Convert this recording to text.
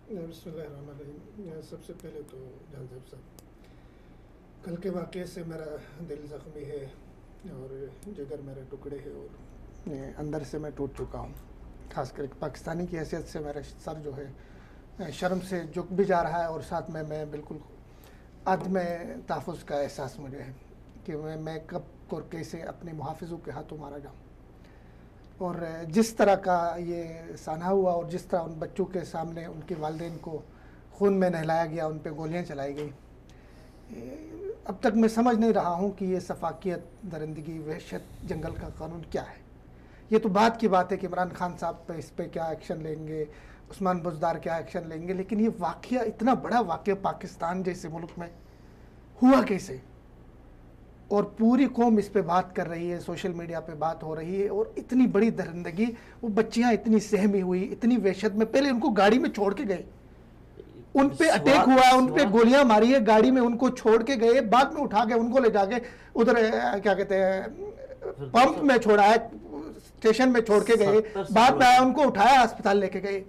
بسم اللہ الرحمن الرحیم۔ سب سے پہلے تو جان صاحب، کل کے واقعے سے میرا دل زخمی ہے اور جگر میرے ٹکڑے ہے اور اندر سے میں ٹوٹ چکا ہوں۔ خاص کر ایک پاکستانی کی حیثیت سے میرا سر جو ہے شرم سے جھک بھی جا رہا ہے، اور ساتھ میں بالکل عدم تحفظ کا احساس مجھے ہے کہ میں کب اور کیسے اپنے محافظوں کے ہاتھوں مارا جاؤں۔ اور جس طرح کا یہ سانحہ ہوا اور جس طرح ان بچوں کے سامنے ان کے والدین کو خون میں نہلایا گیا، ان پہ گولیاں چلائی گئی، اب تک میں سمجھ نہیں رہا ہوں کہ یہ سفاکیت، درندگی، وحشت، جنگل کا قانون کیا ہے۔ یہ تو بات کی بات ہے کہ عمران خان صاحب پہ اس پہ کیا ایکشن لیں گے، عثمان بزدار کیا ایکشن لیں گے، لیکن یہ واقعہ، اتنا بڑا واقعہ پاکستان جیسے ملک میں ہوا کیسے؟ اور پوری قوم اس پہ بات کر رہی ہے، سوشل میڈیا پہ بات ہو رہی ہے، اور اتنی بڑی درندگی، وہ بچیاں اتنی سہمی ہوئی، اتنی وحشت میں، پہلے ان کو گاڑی میں چھوڑ کے گئے، ان پہ اٹیک ہوا ہے، ان پہ گولیاں ماری ہے، گاڑی میں ان کو چھوڑ کے گئے، بعد میں اٹھا کے ان کو لے جا کے ادھر کیا کہتے ہیں پمپ میں چھوڑا ہے، اسٹیشن میں چھوڑ کے گئے، بعد میں آیا ان کو اٹھایا ہسپتال لے کے گئے۔